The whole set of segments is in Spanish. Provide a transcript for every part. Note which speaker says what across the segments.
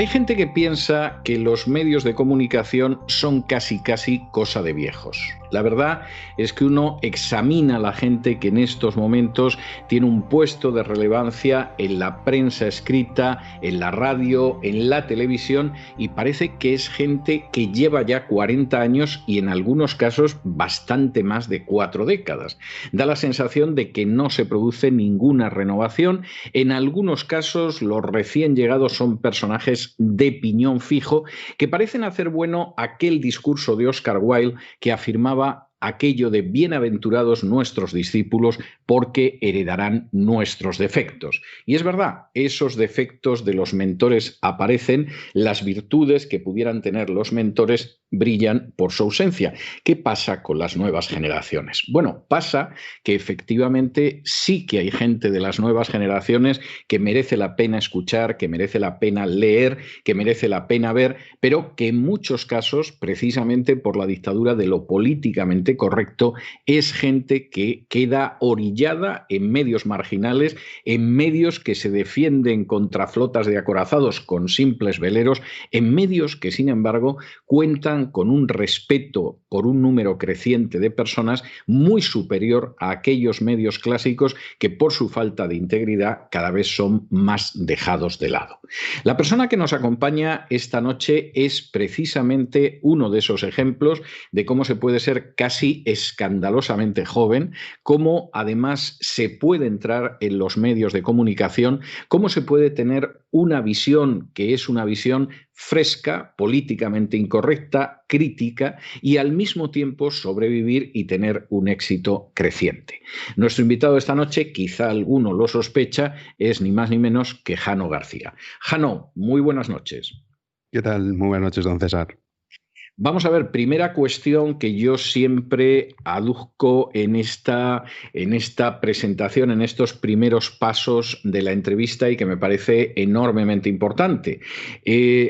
Speaker 1: Hay gente que piensa que los medios de comunicación son casi cosa de viejos. La verdad es que uno examina a la gente que en estos momentos tiene un puesto de relevancia en la prensa escrita, en la radio, en la televisión, y parece que es gente que lleva ya 40 años y en algunos casos bastante más de 4 décadas. Da la sensación de que no se produce ninguna renovación. En algunos casos los recién llegados son personajes de piñón fijo que parecen hacer bueno aquel discurso de Oscar Wilde que afirmaba aquello de bienaventurados nuestros discípulos porque heredarán nuestros defectos. Y es verdad, esos defectos de los mentores aparecen, las virtudes que pudieran tener los mentores brillan por su ausencia. ¿Qué pasa con las nuevas generaciones? Bueno, pasa que efectivamente sí que hay gente de las nuevas generaciones que merece la pena escuchar, que merece la pena leer, que merece la pena ver, pero que en muchos casos, precisamente por la dictadura de lo políticamente correcto, es gente que queda orillada en medios marginales, en medios que se defienden contra flotas de acorazados con simples veleros, en medios que, sin embargo, cuentan con un respeto por un número creciente de personas muy superior a aquellos medios clásicos que, por su falta de integridad, cada vez son más dejados de lado. La persona que nos acompaña esta noche es precisamente uno de esos ejemplos de cómo se puede ser casi escandalosamente joven, cómo además se puede entrar en los medios de comunicación, cómo se puede tener una visión que es una visión fresca, políticamente incorrecta, crítica y al mismo tiempo sobrevivir y tener un éxito creciente. Nuestro invitado esta noche, quizá alguno lo sospecha, es ni más ni menos que Jano García. Jano, muy buenas noches.
Speaker 2: ¿Qué tal? Muy buenas noches, don César.
Speaker 1: Vamos a ver, primera cuestión que yo siempre aduzco en esta presentación, en estos primeros pasos de la entrevista y que me parece enormemente importante.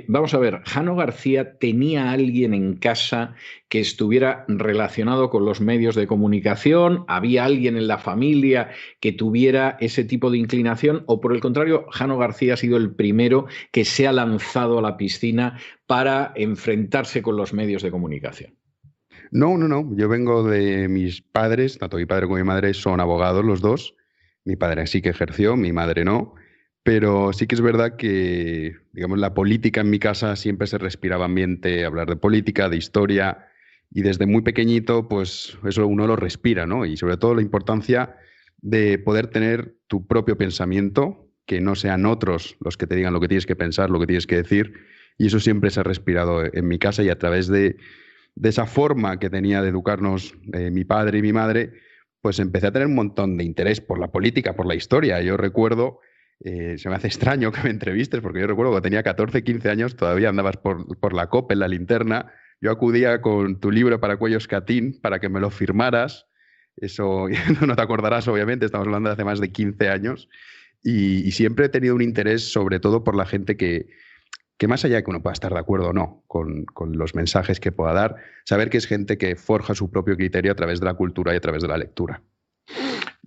Speaker 1: Vamos a ver, Jano García tenía a alguien en casa que estuviera relacionado con los medios de comunicación, había alguien en la familia que tuviera ese tipo de inclinación o por el contrario, Jano García ha sido el primero que se ha lanzado a la piscina para enfrentarse con los medios de comunicación.
Speaker 2: No. Yo vengo de mis padres, tanto mi padre como mi madre son abogados los dos. Mi padre sí que ejerció, mi madre no. Pero sí que es verdad que, digamos, la política en mi casa siempre se respiraba ambiente, hablar de política, de historia. Y desde muy pequeñito, pues eso uno lo respira, ¿no? Y sobre todo la importancia de poder tener tu propio pensamiento, que no sean otros los que te digan lo que tienes que pensar, lo que tienes que decir. Y eso siempre se ha respirado en mi casa y a través de esa forma que tenía de educarnos mi padre y mi madre, pues empecé a tener un montón de interés por la política, por la historia. Yo recuerdo, se me hace extraño que me entrevistes, porque yo recuerdo que tenía 14, 15 años, todavía andabas por la COPE, en la linterna. Yo acudía con tu libro para cuellos Catín para que me lo firmaras. Eso no te acordarás, obviamente, estamos hablando de hace más de 15 años. Y siempre he tenido un interés, sobre todo por la gente que más allá de que uno pueda estar de acuerdo o no con los mensajes que pueda dar, saber que es gente que forja su propio criterio a través de la cultura y a través de la lectura.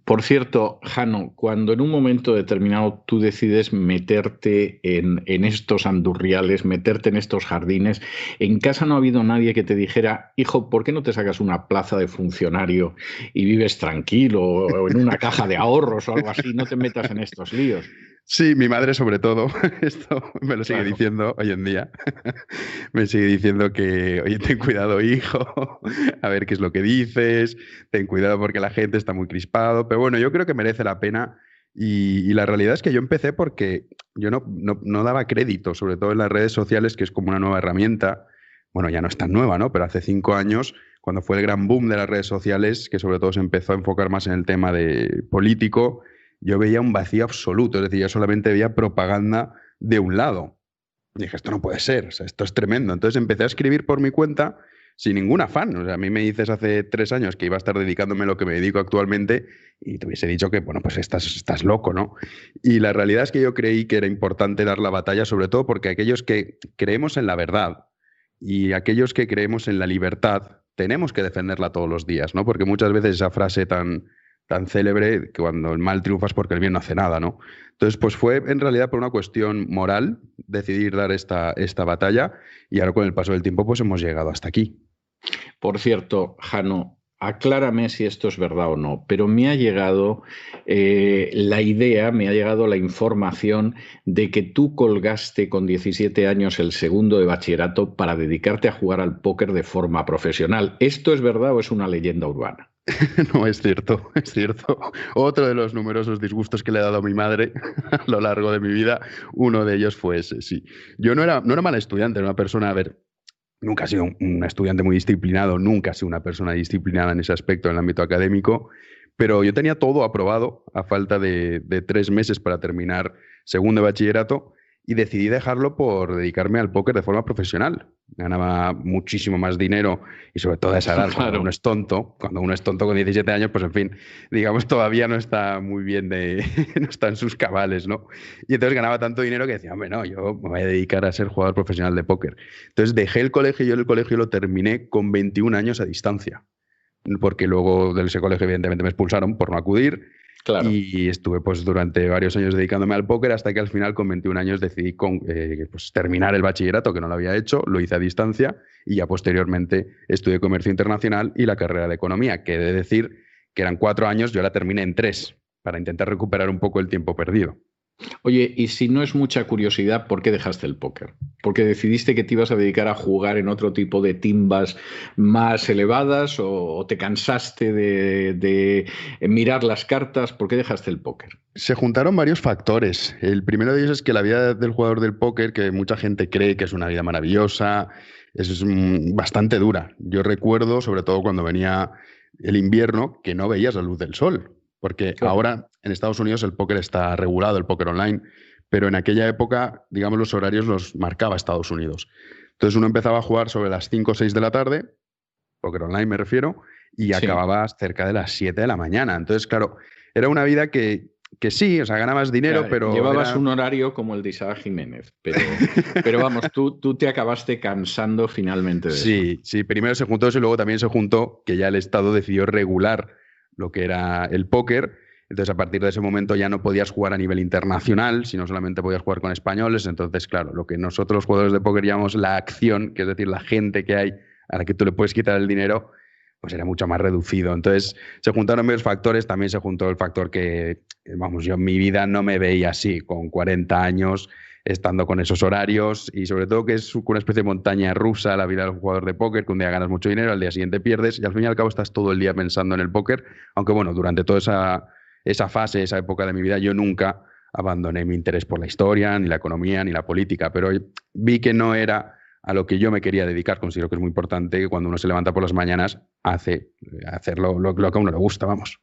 Speaker 1: Por cierto, Jano, cuando en un momento determinado tú decides meterte en estos andurriales, meterte en estos jardines, en casa no ha habido nadie que te dijera, hijo, ¿por qué no te sacas una plaza de funcionario y vives tranquilo o en una caja de ahorros o algo así? No te metas en estos líos.
Speaker 2: Sí, mi madre sobre todo, esto me lo sigue diciendo hoy en día. Me sigue diciendo que, oye, ten cuidado, hijo, a ver qué es lo que dices, ten cuidado porque la gente está muy crispado. Pero bueno, yo creo que merece la pena y la realidad es que yo empecé porque yo no daba crédito, sobre todo en las redes sociales, que es como una nueva herramienta. Bueno, ya no es tan nueva, ¿no? Pero hace 5 años, cuando fue el gran boom de las redes sociales, que sobre todo se empezó a enfocar más en el tema de político, yo veía un vacío absoluto, es decir, yo solamente veía propaganda de un lado. Y dije, esto no puede ser, o sea, esto es tremendo. Entonces empecé a escribir por mi cuenta sin ningún afán. O sea, a mí me dices hace 3 años que iba a estar dedicándome a lo que me dedico actualmente y te hubiese dicho que, bueno, pues estás loco, ¿no? Y la realidad es que yo creí que era importante dar la batalla, sobre todo porque aquellos que creemos en la verdad y aquellos que creemos en la libertad, tenemos que defenderla todos los días, ¿no? Porque muchas veces esa frase tan tan célebre que cuando el mal triunfa es porque el bien no hace nada, ¿no? Entonces, pues fue en realidad por una cuestión moral decidir dar esta batalla y ahora con el paso del tiempo pues hemos llegado hasta aquí.
Speaker 1: Por cierto, Jano, aclárame si esto es verdad o no, pero me ha llegado la idea, me ha llegado la información de que tú colgaste con 17 años el segundo de bachillerato para dedicarte a jugar al póker de forma profesional. ¿Esto es verdad o es una leyenda urbana?
Speaker 2: No, es cierto, es cierto. Otro de los numerosos disgustos que le he dado a mi madre a lo largo de mi vida, uno de ellos fue ese, sí. Yo no era mal estudiante, era una persona, a ver, nunca he sido un estudiante muy disciplinado, nunca he sido una persona disciplinada en ese aspecto en el ámbito académico, pero yo tenía todo aprobado a falta de 3 meses para terminar segundo de bachillerato y decidí dejarlo por dedicarme al póker de forma profesional. Ganaba muchísimo más dinero y sobre todo a esa edad,
Speaker 1: Claro.
Speaker 2: cuando uno es tonto con 17 años, pues en fin, digamos, todavía no está muy bien no está en sus cabales, ¿no? Y entonces ganaba tanto dinero que decía, hombre, no, yo me voy a dedicar a ser jugador profesional de póker. Entonces dejé el colegio y yo el colegio lo terminé con 21 años a distancia, porque luego de ese colegio evidentemente me expulsaron por no acudir
Speaker 1: Claro.
Speaker 2: y estuve pues durante varios años dedicándome al póker hasta que al final con 21 años decidí pues, terminar el bachillerato, que no lo había hecho, lo hice a distancia y ya posteriormente estudié comercio internacional y la carrera de economía, que he de decir que eran 4 años, yo la terminé en 3 para intentar recuperar un poco el tiempo perdido.
Speaker 1: Oye, y si no es mucha curiosidad, ¿por qué dejaste el póker? ¿Porque decidiste que te ibas a dedicar a jugar en otro tipo de timbas más elevadas o te cansaste de mirar las cartas? ¿Por qué dejaste el póker?
Speaker 2: Se juntaron varios factores. El primero de ellos es que la vida del jugador del póker, que mucha gente cree que es una vida maravillosa, es bastante dura. Yo recuerdo, sobre todo cuando venía el invierno, que no veías la luz del sol, porque
Speaker 1: Claro.
Speaker 2: ahora en Estados Unidos el póker está regulado, el póker online, pero en aquella época, digamos, los horarios los marcaba Estados Unidos. Entonces uno empezaba a jugar sobre las 5 o 6 de la tarde, póker online me refiero, y
Speaker 1: Sí.
Speaker 2: acababas cerca de las 7 de la mañana. Entonces, claro, era una vida que sí, o sea, ganabas dinero, pero
Speaker 1: Llevabas
Speaker 2: era...
Speaker 1: un horario como el de Isaac Jiménez, pero vamos, tú te acabaste cansando finalmente de eso.
Speaker 2: Sí, sí, primero se juntó eso y luego también se juntó que ya el Estado decidió regular lo que era el póker. Entonces, a partir de ese momento ya no podías jugar a nivel internacional, sino solamente podías jugar con españoles. Entonces, claro, lo que nosotros los jugadores de póker llamamos la acción, que es decir, la gente que hay a la que tú le puedes quitar el dinero, pues era mucho más reducido. Entonces, se juntaron varios factores. También se juntó el factor que, vamos, yo en mi vida no me veía así, con 40 años, estando con esos horarios y sobre todo que es una especie de montaña rusa la vida del jugador de póker, que un día ganas mucho dinero, al día siguiente pierdes y al fin y al cabo estás todo el día pensando en el póker, aunque bueno, durante toda esa fase, esa época de mi vida, yo nunca abandoné mi interés por la historia, ni la economía, ni la política, pero vi que no era a lo que yo me quería dedicar. Considero que es muy importante que cuando uno se levanta por las mañanas hacer lo que a uno le gusta, vamos.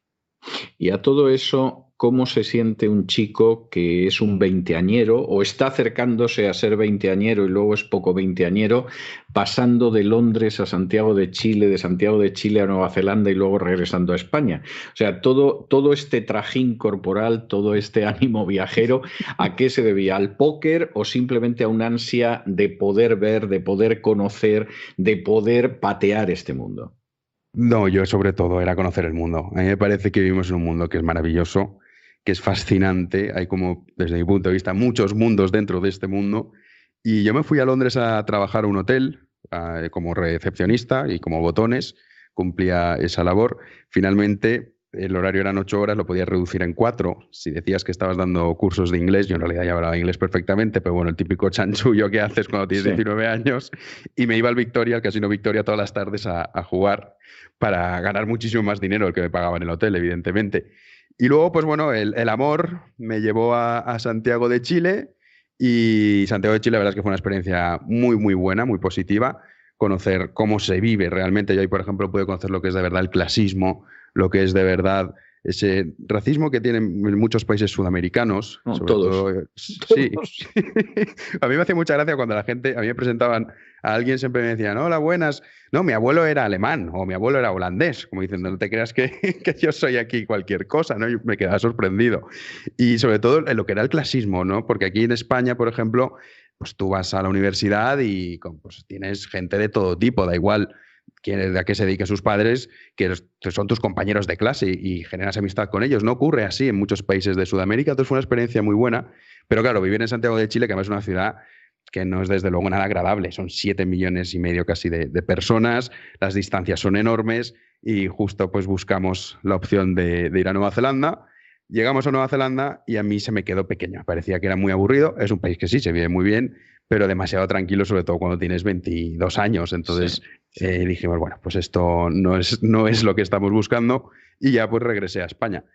Speaker 1: Y a todo eso, ¿cómo se siente un chico que es un veinteañero o está acercándose a ser veinteañero y luego es poco veinteañero, pasando de Londres a Santiago de Chile, de Santiago de Chile a Nueva Zelanda y luego regresando a España? O sea, todo este trajín corporal, todo este ánimo viajero, ¿a qué se debía? ¿Al póker o simplemente a una ansia de poder ver, de poder conocer, de poder patear este mundo?
Speaker 2: No, yo sobre todo era conocer el mundo. A mí me parece que vivimos en un mundo que es maravilloso, que es fascinante. Hay como, desde mi punto de vista, muchos mundos dentro de este mundo. Y yo me fui a Londres a trabajar a un hotel como recepcionista y como botones. Cumplía esa labor. Finalmente, el horario eran 8 horas, lo podías reducir en 4. Si decías que estabas dando cursos de inglés, yo en realidad ya hablaba inglés perfectamente, pero bueno, el típico chanchullo que haces cuando tienes
Speaker 1: Sí.
Speaker 2: 19 años. Y me iba al Victoria, al Casino Victoria, todas las tardes a jugar para ganar muchísimo más dinero del que me pagaba en el hotel, evidentemente. Y luego, pues bueno, el amor me llevó a Santiago de Chile y Santiago de Chile, la verdad es que fue una experiencia muy, muy buena, muy positiva. Conocer cómo se vive realmente. Yo ahí, por ejemplo, pude conocer lo que es de verdad el clasismo, lo que es de verdad ese racismo que tienen en muchos países sudamericanos,
Speaker 1: No,
Speaker 2: sobre
Speaker 1: todos.
Speaker 2: todo, sí.
Speaker 1: Todos.
Speaker 2: A mí me hacía mucha gracia cuando a mí me presentaban a alguien, siempre me decían, hola, buenas. No, mi abuelo era alemán o mi abuelo era holandés, como diciendo, no te creas que, que yo soy aquí cualquier cosa, ¿no? Yo me quedaba sorprendido. Y sobre todo en lo que era el clasismo, ¿no? Porque aquí en España, por ejemplo, pues tú vas a la universidad y pues, tienes gente de todo tipo, da igual a qué se dediquen sus padres, que son tus compañeros de clase y generas amistad con ellos. No ocurre así en muchos países de Sudamérica, entonces fue una experiencia muy buena. Pero claro, vivir en Santiago de Chile, que además es una ciudad que no es desde luego nada agradable, son 7,5 millones casi de personas, las distancias son enormes y justo pues buscamos la opción de ir a Nueva Zelanda. Llegamos a Nueva Zelanda y a mí se me quedó pequeño, parecía que era muy aburrido, es un país que sí, se vive muy bien, pero demasiado tranquilo, sobre todo cuando tienes 22 años. Entonces dijimos, bueno, pues esto no es lo que estamos buscando y ya pues regresé a España.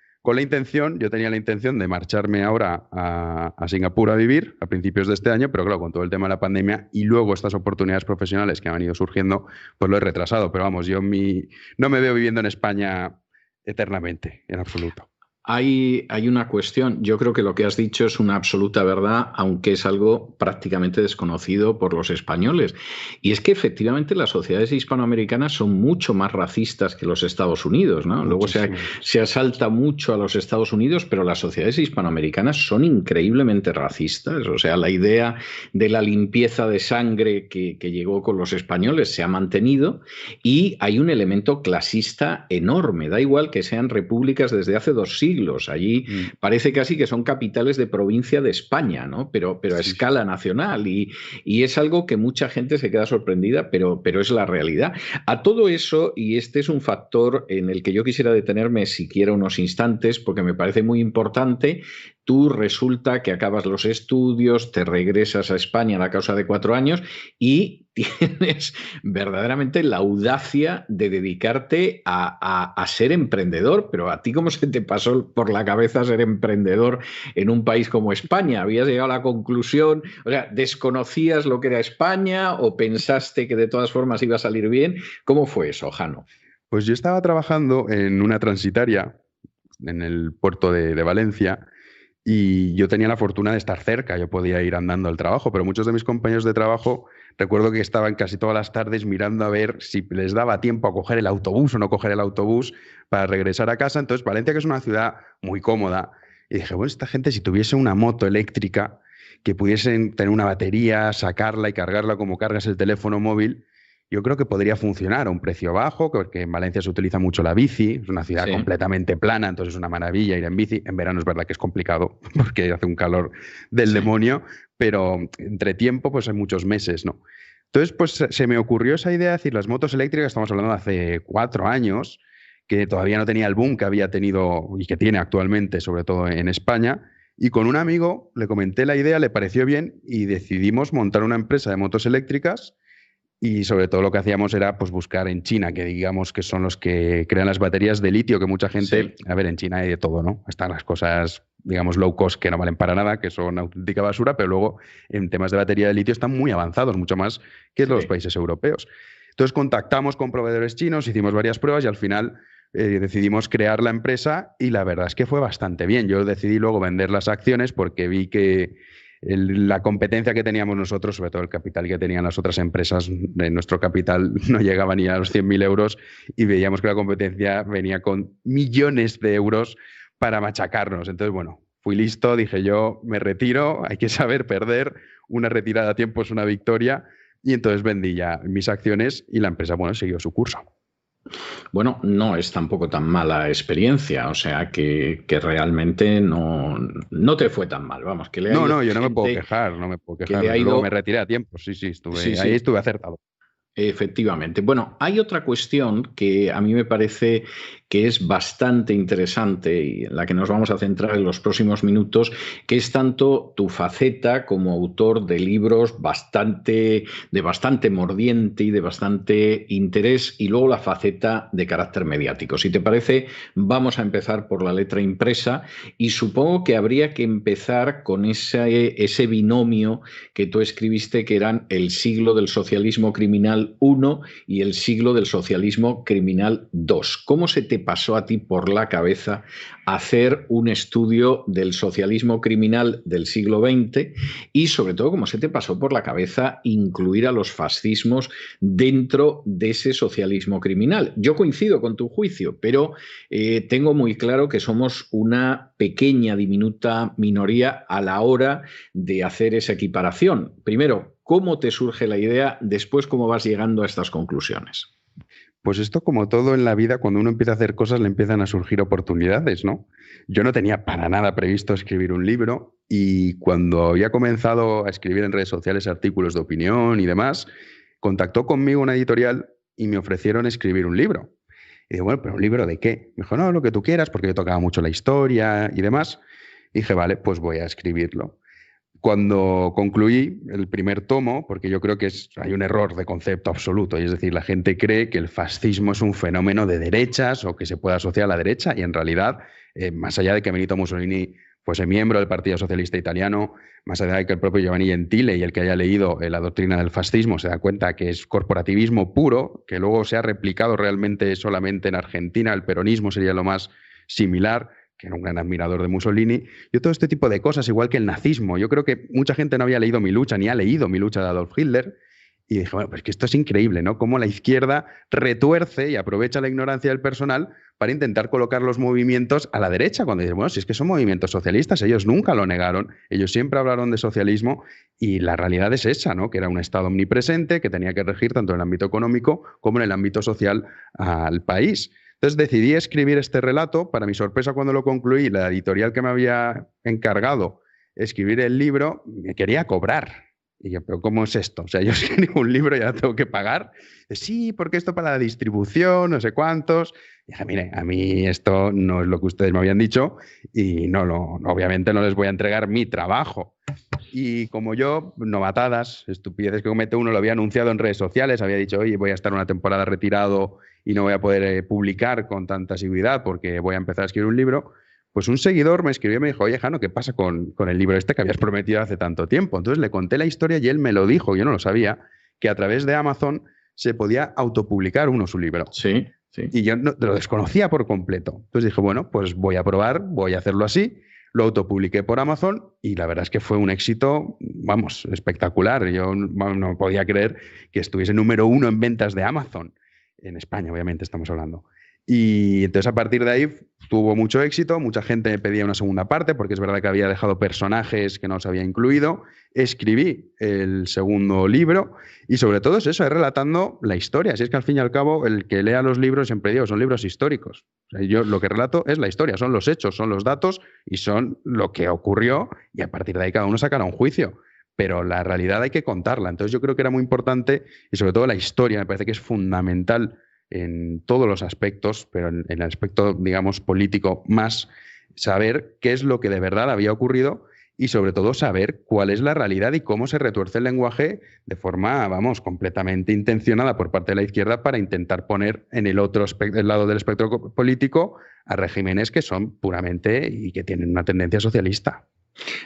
Speaker 2: Yo tenía la intención de marcharme ahora a Singapur a vivir a principios de este año, pero claro, con todo el tema de la pandemia y luego estas oportunidades profesionales que han ido surgiendo, pues lo he retrasado. Pero vamos, no me veo viviendo en España eternamente, en absoluto.
Speaker 1: Hay una cuestión, yo creo que lo que has dicho es una absoluta verdad, aunque es algo prácticamente desconocido por los españoles. Y es que efectivamente las sociedades hispanoamericanas son mucho más racistas que los Estados Unidos, ¿no? Luego se asalta mucho a los Estados Unidos, pero las sociedades hispanoamericanas son increíblemente racistas. O sea, la idea de la limpieza de sangre que llegó con los españoles se ha mantenido y hay un elemento clasista enorme. Da igual que sean repúblicas desde hace 2 siglos. Allí parece casi que son capitales de provincia de España, ¿no? Pero a escala nacional y es algo que mucha gente se queda sorprendida, pero es la realidad. A todo eso, y este es un factor en el que yo quisiera detenerme siquiera unos instantes porque me parece muy importante. Tú resulta que acabas los estudios, te regresas a España a la causa de 4 años y tienes verdaderamente la audacia de dedicarte a ser emprendedor. Pero ¿a ti cómo se te pasó por la cabeza ser emprendedor en un país como España? ¿Habías llegado a la conclusión? O sea, ¿desconocías lo que era España o pensaste que de todas formas iba a salir bien? ¿Cómo fue eso, Jano?
Speaker 2: Pues yo estaba trabajando en una transitaria en el puerto de Valencia. Y yo tenía la fortuna de estar cerca, yo podía ir andando al trabajo, pero muchos de mis compañeros de trabajo recuerdo que estaban casi todas las tardes mirando a ver si les daba tiempo a coger el autobús o no coger el autobús para regresar a casa. Entonces, Valencia, que es una ciudad muy cómoda, y dije, bueno, esta gente si tuviese una moto eléctrica, que pudiesen tener una batería, sacarla y cargarla como cargas el teléfono móvil, yo creo que podría funcionar a un precio bajo, porque en Valencia se utiliza mucho la bici, es una ciudad completamente plana, entonces es una maravilla ir en bici. En verano es verdad que es complicado porque hace un calor del demonio, pero entre tiempo pues hay muchos meses, ¿no? Entonces pues se me ocurrió esa idea de decir, las motos eléctricas, estamos hablando de hace 4 años, que todavía no tenía el boom que había tenido y que tiene actualmente, sobre todo en España, y con un amigo le comenté la idea, le pareció bien y decidimos montar una empresa de motos eléctricas. Y sobre todo lo que hacíamos era pues, buscar en China, que digamos que son los que crean las baterías de litio, que mucha gente... A ver, en China hay de todo, ¿no? Están las cosas, digamos, low cost, que no valen para nada, que son auténtica basura, pero luego en temas de batería de litio están muy avanzados, mucho más que los países europeos. Entonces contactamos con proveedores chinos, hicimos varias pruebas y al final decidimos crear la empresa y la verdad es que fue bastante bien. Yo decidí luego vender las acciones porque vi que la competencia que teníamos nosotros, sobre todo el capital que tenían las otras empresas, de nuestro capital no llegaba ni a los 100.000 euros y veíamos que la competencia venía con millones de euros para machacarnos. Entonces, bueno, fui listo, dije yo, me retiro, hay que saber perder, una retirada a tiempo es una victoria y entonces vendí ya mis acciones y la empresa, bueno, siguió su curso.
Speaker 1: Bueno, no es tampoco tan mala experiencia, o sea que realmente no te fue tan mal, vamos. Que
Speaker 2: no, yo no me puedo quejar, Luego me retiré a tiempo, sí, ahí estuve acertado.
Speaker 1: Efectivamente. Bueno, hay otra cuestión que a mí me parece que es bastante interesante y en la que nos vamos a centrar en los próximos minutos, que es tanto tu faceta como autor de libros de bastante mordiente y de bastante interés, y luego la faceta de carácter mediático. Si te parece, vamos a empezar por la letra impresa y supongo que habría que empezar con ese binomio que tú escribiste, que eran el siglo del socialismo criminal 1 y el siglo del socialismo criminal 2. ¿Cómo se te pasó a ti por la cabeza hacer un estudio del socialismo criminal del siglo XX y sobre todo cómo se te pasó por la cabeza incluir a los fascismos dentro de ese socialismo criminal? Yo coincido con tu juicio, pero tengo muy claro que somos una pequeña, diminuta minoría a la hora de hacer esa equiparación. Primero, ¿cómo te surge la idea? Después, ¿cómo vas llegando a estas conclusiones?
Speaker 2: Pues esto, como todo en la vida, cuando uno empieza a hacer cosas, le empiezan a surgir oportunidades, ¿no? Yo no tenía para nada previsto escribir un libro y cuando había comenzado a escribir en redes sociales artículos de opinión y demás, contactó conmigo una editorial y me ofrecieron escribir un libro. Y digo, bueno, ¿pero un libro de qué? Me dijo, no, lo que tú quieras, porque yo tocaba mucho la historia y demás. Y dije, vale, pues voy a escribirlo. Cuando concluí el primer tomo, porque yo creo que hay un error de concepto absoluto, y es decir, la gente cree que el fascismo es un fenómeno de derechas o que se puede asociar a la derecha, y en realidad, más allá de que Benito Mussolini fuese miembro del Partido Socialista Italiano, más allá de que el propio Giovanni Gentile y el que haya leído la doctrina del fascismo se da cuenta que es corporativismo puro, que luego se ha replicado realmente solamente en Argentina, el peronismo sería lo más similar, que era un gran admirador de Mussolini, y todo este tipo de cosas, igual que el nazismo. Yo creo que mucha gente no había leído Mi lucha, ni ha leído Mi lucha de Adolf Hitler, y dije, bueno, pues que esto es increíble, ¿no? Cómo la izquierda retuerce y aprovecha la ignorancia del personal para intentar colocar los movimientos a la derecha, cuando dices, bueno, si es que son movimientos socialistas, ellos nunca lo negaron, ellos siempre hablaron de socialismo, y la realidad es esa, ¿no? Que era un Estado omnipresente que tenía que regir tanto en el ámbito económico como en el ámbito social al país. Entonces decidí escribir este relato. Para mi sorpresa, cuando lo concluí, la editorial que me había encargado escribir el libro me quería cobrar. Y yo, ¿pero cómo es esto? O sea, yo escribo un libro y ahora tengo que pagar. Sí, porque esto para la distribución, no sé cuántos. Y dije, mire, a mí esto no es lo que ustedes me habían dicho y obviamente no les voy a entregar mi trabajo. Y como yo, novatadas, estupideces que comete uno, lo había anunciado en redes sociales, había dicho, oye, voy a estar una temporada retirado y no voy a poder publicar con tanta asiduidad porque voy a empezar a escribir un libro, pues un seguidor me escribió y me dijo, oye, Jano, ¿qué pasa con el libro este que habías prometido hace tanto tiempo? Entonces le conté la historia y él me lo dijo, yo no lo sabía, que a través de Amazon se podía autopublicar uno su libro.
Speaker 1: Sí, sí.
Speaker 2: Y yo lo desconocía por completo. Entonces dije, bueno, pues voy a probar, voy a hacerlo así. Lo autopubliqué por Amazon y la verdad es que fue un éxito, vamos, espectacular. Yo no podía creer que estuviese número 1 en ventas de Amazon. En España, obviamente, estamos hablando. Y entonces a partir de ahí tuvo mucho éxito, mucha gente me pedía una segunda parte porque es verdad que había dejado personajes que no se había incluido. Escribí el segundo libro y sobre todo es eso, es relatando la historia. Así es que al fin y al cabo el que lea los libros, siempre digo, son libros históricos. O sea, yo lo que relato es la historia, son los hechos, son los datos y son lo que ocurrió y a partir de ahí cada uno sacará un juicio. Pero la realidad hay que contarla. Entonces yo creo que era muy importante y sobre todo la historia me parece que es fundamental en todos los aspectos, pero en el aspecto, digamos, político más, saber qué es lo que de verdad había ocurrido y sobre todo saber cuál es la realidad y cómo se retuerce el lenguaje de forma, vamos, completamente intencionada por parte de la izquierda para intentar poner en el otro el lado del espectro político a regímenes que son puramente y que tienen una tendencia socialista.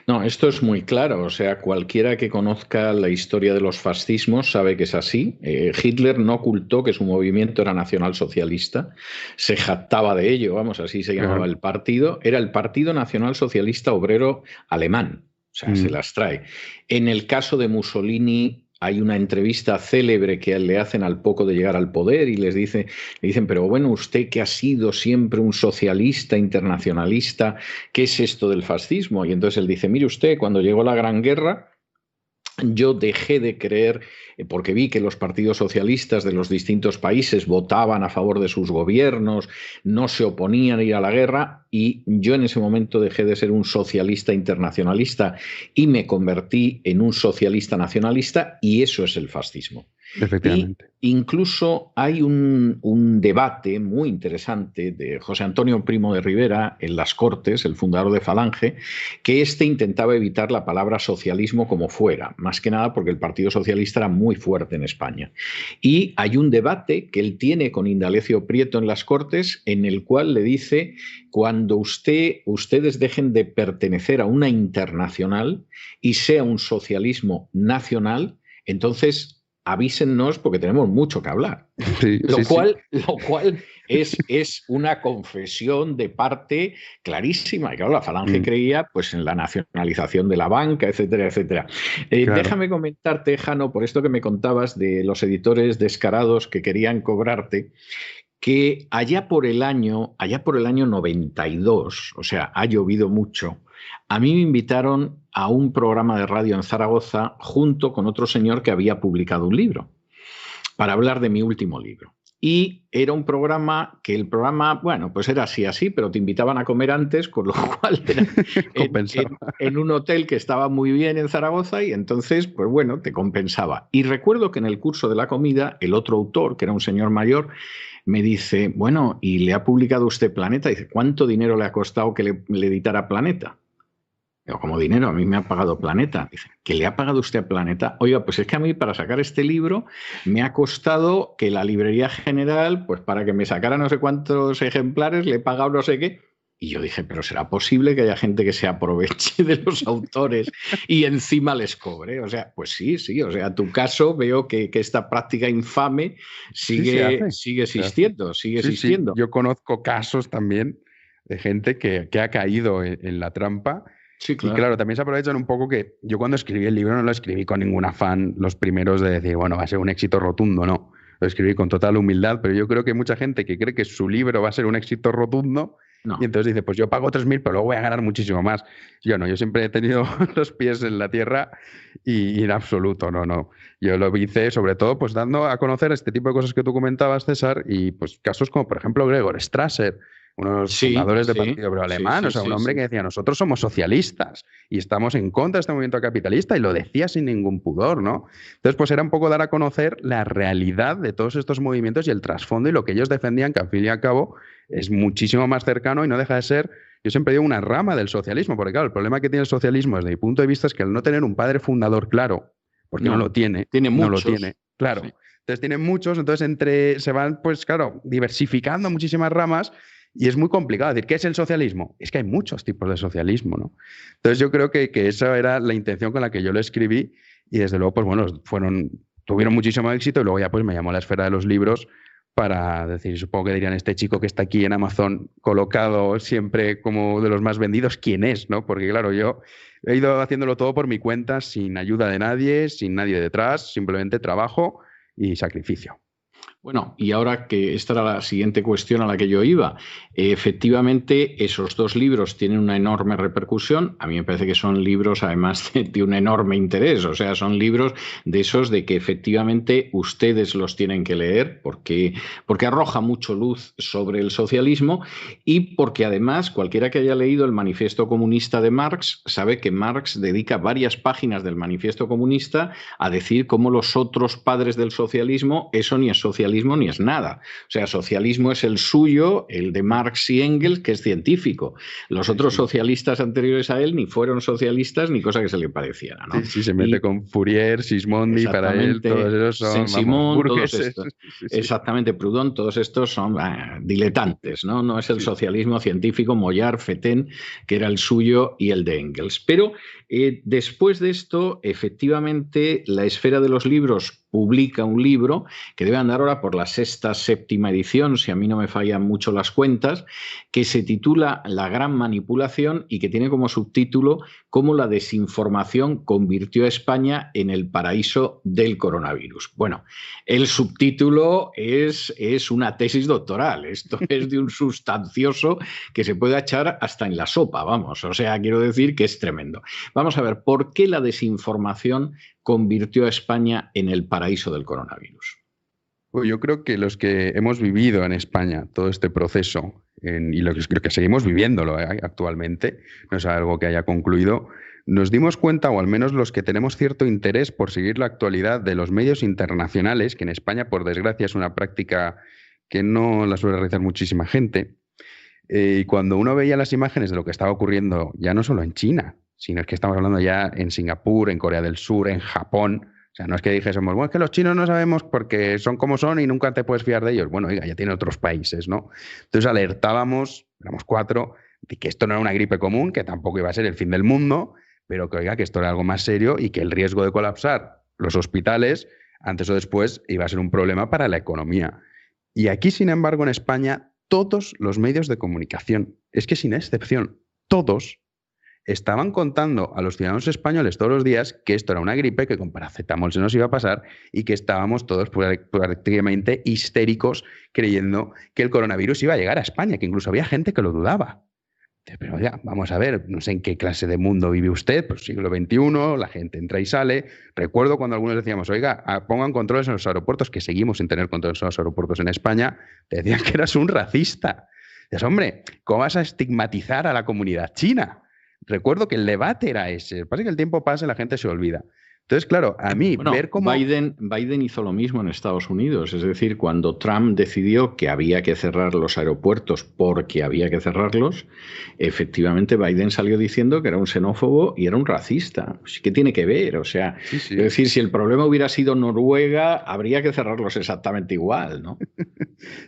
Speaker 1: No, esto es muy claro. O sea, cualquiera que conozca la historia de los fascismos sabe que es así. Hitler no ocultó que su movimiento era nacionalsocialista, se jactaba de ello, vamos, así se llamaba el partido. Era el Partido Nacional Socialista Obrero Alemán. O sea, se las trae. En el caso de Mussolini, hay una entrevista célebre que le hacen al poco de llegar al poder y le dicen, pero bueno, usted que ha sido siempre un socialista internacionalista, ¿qué es esto del fascismo? Y entonces él dice, mire usted, cuando llegó la Gran Guerra, yo dejé de creer, porque vi que los partidos socialistas de los distintos países votaban a favor de sus gobiernos, no se oponían a ir a la guerra, y yo en ese momento dejé de ser un socialista internacionalista y me convertí en un socialista nacionalista, y eso es el fascismo.
Speaker 2: Efectivamente.
Speaker 1: Y incluso hay un debate muy interesante de José Antonio Primo de Rivera en las Cortes, el fundador de Falange, que intentaba evitar la palabra socialismo como fuera, más que nada porque el Partido Socialista era muy fuerte en España. Y hay un debate que él tiene con Indalecio Prieto en las Cortes, en el cual le dice, cuando ustedes dejen de pertenecer a una internacional y sea un socialismo nacional, entonces avísennos porque tenemos mucho que hablar.
Speaker 2: Sí,
Speaker 1: lo cual es una confesión de parte clarísima. Y claro, la Falange creía pues, en la nacionalización de la banca, etcétera, etcétera. Claro. Déjame comentarte, Jano, por esto que me contabas de los editores descarados que querían cobrarte, que allá por el año 92, o sea, ha llovido mucho, a mí me invitaron a un programa de radio en Zaragoza junto con otro señor que había publicado un libro para hablar de mi último libro. y era un programa que el programa, bueno, pues era así, pero te invitaban a comer antes, con lo cual era en un hotel que estaba muy bien en Zaragoza y entonces, pues bueno, te compensaba. Y recuerdo que en el curso de la comida, el otro autor, que era un señor mayor, me dice, bueno, ¿y le ha publicado usted Planeta? Dice, ¿cuánto dinero le ha costado que le editara Planeta? Digo, ¿cómo dinero? A mí me ha pagado Planeta. Dice, ¿que le ha pagado usted a Planeta? Oiga, pues es que a mí para sacar este libro me ha costado que la Librería General, pues para que me sacara no sé cuántos ejemplares, le he pagado no sé qué. Y yo dije, pero ¿será posible que haya gente que se aproveche de los autores y encima les cobre? O sea, pues sí, o sea, tu caso veo que esta práctica infame sigue existiendo.
Speaker 2: Sí, yo conozco casos también de gente que ha caído en la trampa.
Speaker 1: Sí,
Speaker 2: Y claro, también se aprovechan un poco que yo cuando escribí el libro no lo escribí con ningún afán, los primeros de decir, bueno, va a ser un éxito rotundo, no. Lo escribí con total humildad, pero yo creo que hay mucha gente que cree que su libro va a ser un éxito rotundo
Speaker 1: No.
Speaker 2: y entonces dice, pues yo pago 3.000, pero luego voy a ganar muchísimo más. Yo no, yo siempre he tenido los pies en la tierra y en absoluto, no. Yo lo hice sobre todo pues dando a conocer este tipo de cosas que tú comentabas, César, y pues casos como por ejemplo Gregor Strasser, uno de los fundadores del Partido Obrero Alemán, o sea, un hombre que decía, nosotros somos socialistas y estamos en contra de este movimiento capitalista y lo decía sin ningún pudor, ¿no? Entonces, pues era un poco dar a conocer la realidad de todos estos movimientos y el trasfondo y lo que ellos defendían, que al fin y al cabo es muchísimo más cercano y no deja de ser, yo siempre digo, una rama del socialismo, porque claro, el problema que tiene el socialismo desde mi punto de vista es que al no tener un padre fundador claro, porque no lo tiene,
Speaker 1: no
Speaker 2: lo tiene, claro. Sí. Entonces tienen muchos, entonces se van, pues claro, diversificando muchísimas ramas. Y es muy complicado decir, ¿qué es el socialismo? Es que hay muchos tipos de socialismo, ¿no? Entonces yo creo que esa era la intención con la que yo lo escribí y desde luego, pues bueno, tuvieron muchísimo éxito y luego ya pues me llamó a la esfera de los libros para decir, supongo que dirían, este chico que está aquí en Amazon colocado siempre como de los más vendidos, ¿quién es? ¿No? Porque claro, yo he ido haciéndolo todo por mi cuenta, sin ayuda de nadie, sin nadie detrás, simplemente trabajo y sacrificio.
Speaker 1: Bueno, y ahora que esta era la siguiente cuestión a la que yo iba, efectivamente esos dos libros tienen una enorme repercusión. A mí me parece que son libros además de un enorme interés, o sea, son libros de esos de que efectivamente ustedes los tienen que leer porque arroja mucho luz sobre el socialismo y porque además cualquiera que haya leído el Manifiesto Comunista de Marx sabe que Marx dedica varias páginas del Manifiesto Comunista a decir cómo los otros padres del socialismo, eso ni es socialismo ni es nada. O sea, socialismo es el suyo, el de Marx y Engels, que es científico. Los otros socialistas anteriores a él ni fueron socialistas ni cosa que se le pareciera, ¿no?
Speaker 2: Sí, se mete con Fourier, Sismondi, para él, todos esos son
Speaker 1: Saint-Simon, todos estos. Exactamente, Proudhon, todos estos son diletantes, ¿no? No es el socialismo científico, Mollard, Feten, que era el suyo, y el de Engels. Pero después de esto, efectivamente, la esfera de los libros publica un libro que debe andar ahora por la séptima edición, si a mí no me fallan mucho las cuentas, que se titula La gran manipulación y que tiene como subtítulo Cómo la desinformación convirtió a España en el paraíso del coronavirus. Bueno, el subtítulo es una tesis doctoral. Esto es de un sustancioso que se puede echar hasta en la sopa, vamos. O sea, quiero decir que es tremendo. Vamos a ver, ¿por qué la desinformación convirtió a España en el paraíso del coronavirus?
Speaker 2: Pues yo creo que los que hemos vivido en España todo este proceso, y lo que seguimos viviéndolo actualmente, no es algo que haya concluido, nos dimos cuenta, o al menos los que tenemos cierto interés por seguir la actualidad de los medios internacionales, que en España, por desgracia, es una práctica que no la suele realizar muchísima gente, y cuando uno veía las imágenes de lo que estaba ocurriendo, ya no solo en China, sino que estamos hablando ya en Singapur, en Corea del Sur, en Japón. O sea, no es que dijésemos, bueno, es que los chinos no sabemos porque son como son y nunca te puedes fiar de ellos. Bueno, oiga, ya tiene otros países, ¿no? Entonces alertábamos, éramos 4, de que esto no era una gripe común, que tampoco iba a ser el fin del mundo, pero que, oiga, que esto era algo más serio y que el riesgo de colapsar los hospitales, antes o después, iba a ser un problema para la economía. Y aquí, sin embargo, en España, todos los medios de comunicación, es que sin excepción, todos estaban contando a los ciudadanos españoles todos los días que esto era una gripe, que con paracetamol se nos iba a pasar y que estábamos todos prácticamente histéricos creyendo que el coronavirus iba a llegar a España, que incluso había gente que lo dudaba. Pero oiga, vamos a ver, no sé en qué clase de mundo vive usted, pues siglo XXI, la gente entra y sale. Recuerdo cuando algunos decíamos, oiga, pongan controles en los aeropuertos, que seguimos sin tener controles en los aeropuertos en España, te decían que eras un racista. Dices, hombre, ¿cómo vas a estigmatizar a la comunidad china? Recuerdo que el debate era ese. Lo que pasa es que el tiempo pasa y la gente se olvida. Entonces, claro, a mí ver cómo...
Speaker 1: Biden hizo lo mismo en Estados Unidos. Es decir, cuando Trump decidió que había que cerrar los aeropuertos porque había que cerrarlos, efectivamente Biden salió diciendo que era un xenófobo y era un racista. ¿Qué tiene que ver? O sea,
Speaker 2: Sí.
Speaker 1: es decir, si el problema hubiera sido Noruega, habría que cerrarlos exactamente igual, ¿no?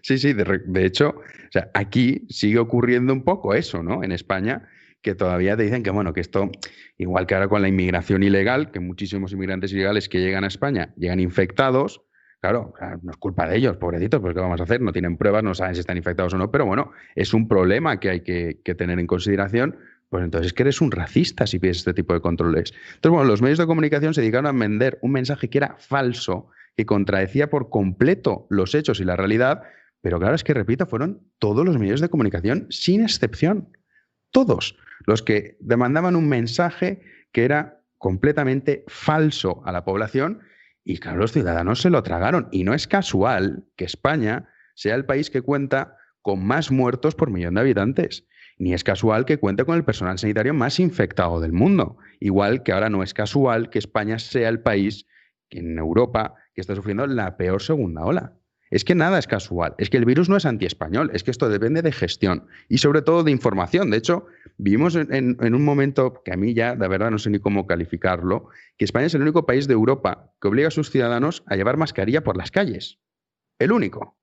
Speaker 2: Sí, de hecho, o sea, aquí sigue ocurriendo un poco eso, ¿no? En España, que todavía te dicen que, bueno, que esto, igual que ahora con la inmigración ilegal, que muchísimos inmigrantes ilegales que llegan a España llegan infectados, claro, o sea, no es culpa de ellos, pobrecitos, pues ¿qué vamos a hacer? No tienen pruebas, no saben si están infectados o no, pero bueno, es un problema que hay que tener en consideración. Pues entonces es que eres un racista si pides este tipo de controles. Entonces, bueno, los medios de comunicación se dedicaron a vender un mensaje que era falso, que contradecía por completo los hechos y la realidad, pero claro, es que, repito, fueron todos los medios de comunicación, sin excepción. Todos los que demandaban un mensaje que era completamente falso a la población y, claro, los ciudadanos se lo tragaron. Y no es casual que España sea el país que cuenta con más muertos por millón de habitantes. Ni es casual que cuente con el personal sanitario más infectado del mundo. Igual que ahora no es casual que España sea el país en Europa que está sufriendo la peor segunda ola. Es que nada es casual, es que el virus no es antiespañol, es que esto depende de gestión y sobre todo de información. De hecho, vivimos en un momento que a mí ya, de verdad, no sé ni cómo calificarlo, que España es el único país de Europa que obliga a sus ciudadanos a llevar mascarilla por las calles. El único.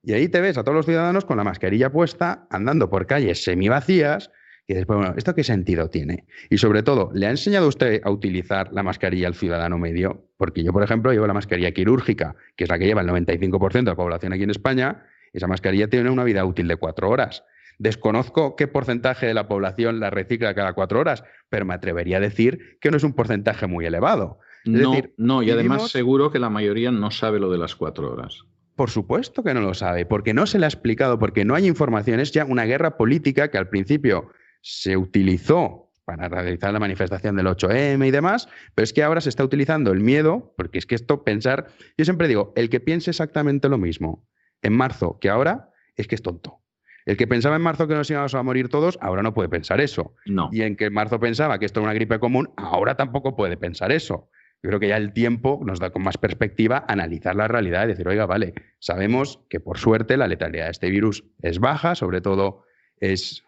Speaker 2: Y ahí te ves a todos los ciudadanos con la mascarilla puesta, andando por calles semivacías, y después, bueno, ¿esto qué sentido tiene? Y sobre todo, ¿le ha enseñado usted a utilizar la mascarilla al ciudadano medio? Porque yo, por ejemplo, llevo la mascarilla quirúrgica, que es la que lleva el 95% de la población aquí en España. Esa mascarilla tiene una vida útil de 4 horas. Desconozco qué porcentaje de la población la recicla cada 4 horas, pero me atrevería a decir que no es un porcentaje muy elevado. Es decir,
Speaker 1: y además seguro que la mayoría no sabe lo de las 4 horas.
Speaker 2: Por supuesto que no lo sabe, porque no se le ha explicado, porque no hay información. Es ya una guerra política que al principio se utilizó para realizar la manifestación del 8M y demás, pero es que ahora se está utilizando el miedo, porque es que esto pensar, yo siempre digo, el que piense exactamente lo mismo en marzo que ahora, es que es tonto. El que pensaba en marzo que nos íbamos a morir todos, ahora no puede pensar eso.
Speaker 1: No.
Speaker 2: Y en que en marzo pensaba que esto era una gripe común, ahora tampoco puede pensar eso. Yo creo que ya el tiempo nos da con más perspectiva analizar la realidad y decir, oiga, vale, sabemos que por suerte la letalidad de este virus es baja, sobre todo es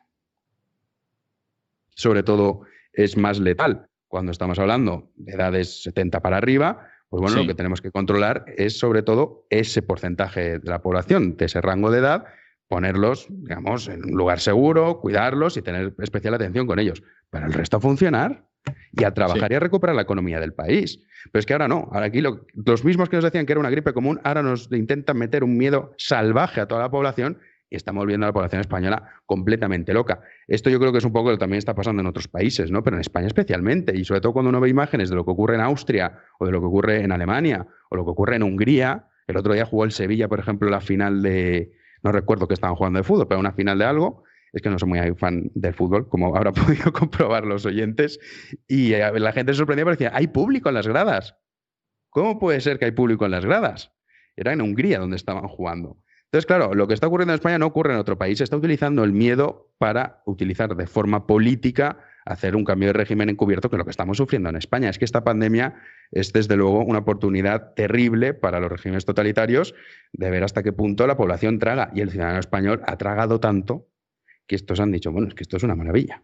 Speaker 2: más letal cuando estamos hablando de edades 70 para arriba. Pues bueno, sí, lo que tenemos que controlar es sobre todo ese porcentaje de la población, de ese rango de edad, ponerlos, digamos, en un lugar seguro, cuidarlos y tener especial atención con ellos. Pero el resto a funcionar y a trabajar y a recuperar la economía del país. Pero es que ahora no. Ahora aquí los mismos que nos decían que era una gripe común, ahora nos intentan meter un miedo salvaje a toda la población y estamos viendo a la población española completamente loca. Esto yo creo que es un poco lo que también está pasando en otros países, ¿no? Pero en España especialmente. Y sobre todo cuando uno ve imágenes de lo que ocurre en Austria o de lo que ocurre en Alemania o lo que ocurre en Hungría. El otro día jugó el Sevilla, por ejemplo, la final de... No recuerdo que estaban jugando de fútbol, pero una final de algo. Es que no soy muy fan del fútbol, como habrá podido comprobar los oyentes. Y la gente se sorprendía porque decía, hay público en las gradas. ¿Cómo puede ser que hay público en las gradas? Era en Hungría donde estaban jugando. Entonces, claro, lo que está ocurriendo en España no ocurre en otro país. Se está utilizando el miedo para utilizar de forma política, hacer un cambio de régimen encubierto, que es lo que estamos sufriendo en España. Es que esta pandemia es, desde luego, una oportunidad terrible para los regímenes totalitarios de ver hasta qué punto la población traga. Y el ciudadano español ha tragado tanto que estos han dicho, bueno, es que esto es una maravilla.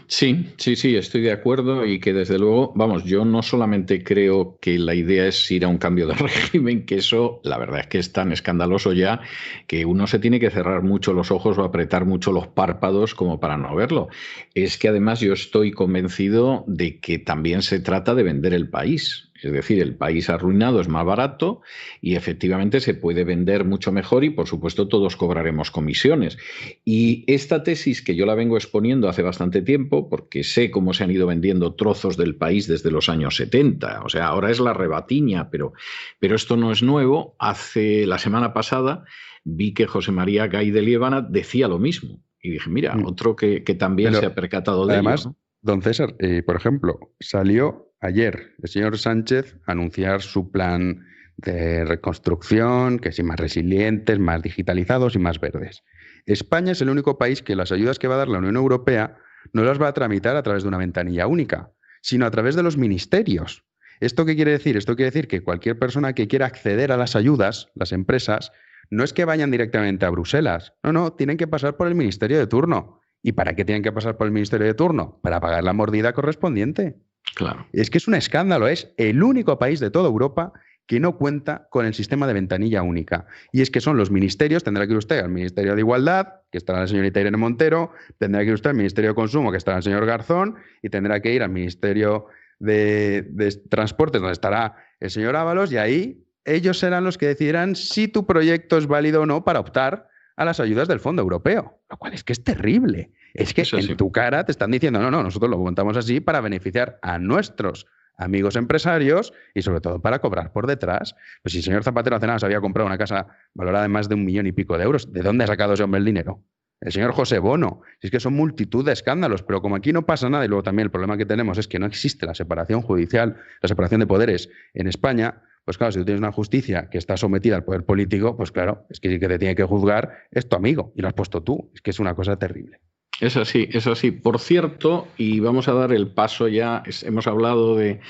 Speaker 1: Sí, estoy de acuerdo y que desde luego, vamos, yo no solamente creo que la idea es ir a un cambio de régimen, que eso la verdad es que es tan escandaloso ya que uno se tiene que cerrar mucho los ojos o apretar mucho los párpados como para no verlo. Es que además yo estoy convencido de que también se trata de vender el país. Es decir, el país arruinado es más barato y efectivamente se puede vender mucho mejor y, por supuesto, todos cobraremos comisiones. Y esta tesis que yo la vengo exponiendo hace bastante tiempo, porque sé cómo se han ido vendiendo trozos del país desde los años 70. O sea, ahora es la rebatiña, pero esto no es nuevo. La semana pasada vi que José María Gay de Liébana decía lo mismo. Y dije, mira, otro que también se ha percatado de
Speaker 2: además,
Speaker 1: ello, ¿no?
Speaker 2: don César, por ejemplo, salió ayer el señor Sánchez a anunciar su plan de reconstrucción, que sí, más resilientes, más digitalizados y más verdes. España es el único país que las ayudas que va a dar la Unión Europea no las va a tramitar a través de una ventanilla única, sino a través de los ministerios. ¿Esto qué quiere decir? Esto quiere decir que cualquier persona que quiera acceder a las ayudas, las empresas, no es que vayan directamente a Bruselas. No, tienen que pasar por el ministerio de turno. ¿Y para qué tienen que pasar por el ministerio de turno? Para pagar la mordida correspondiente.
Speaker 1: Claro.
Speaker 2: Es que es un escándalo. Es el único país de toda Europa que no cuenta con el sistema de ventanilla única. Y es que son los ministerios, tendrá que ir usted al Ministerio de Igualdad, que estará la señorita Irene Montero, tendrá que ir usted al Ministerio de Consumo, que estará el señor Garzón, y tendrá que ir al Ministerio de Transportes, donde estará el señor Ábalos, y ahí ellos serán los que decidirán si tu proyecto es válido o no para optar a las ayudas del Fondo Europeo. Lo cual es que es terrible. Es que en tu cara te están diciendo, no, nosotros lo montamos así para beneficiar a nuestros amigos empresarios y sobre todo para cobrar por detrás. Pues si el señor Zapatero hace nada se había comprado una casa valorada en más de 1,5 millones de euros, ¿de dónde ha sacado ese hombre el dinero? El señor José Bono. Si es que son multitud de escándalos, pero como aquí no pasa nada y luego también el problema que tenemos es que no existe la separación judicial, la separación de poderes en España, pues claro, si tú tienes una justicia que está sometida al poder político, pues claro, es que el que te tiene que juzgar es tu amigo y lo has puesto tú. Es que es una cosa terrible.
Speaker 1: Es así, es así. Por cierto, y vamos a dar el paso ya, hemos hablado de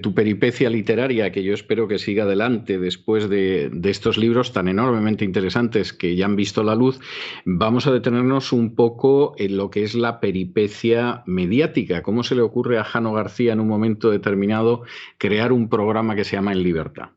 Speaker 1: tu peripecia literaria, que yo espero que siga adelante después de estos libros tan enormemente interesantes que ya han visto la luz. Vamos a detenernos un poco en lo que es la peripecia mediática. ¿Cómo se le ocurre a Jano García en un momento determinado crear un programa que se llama En Libertad?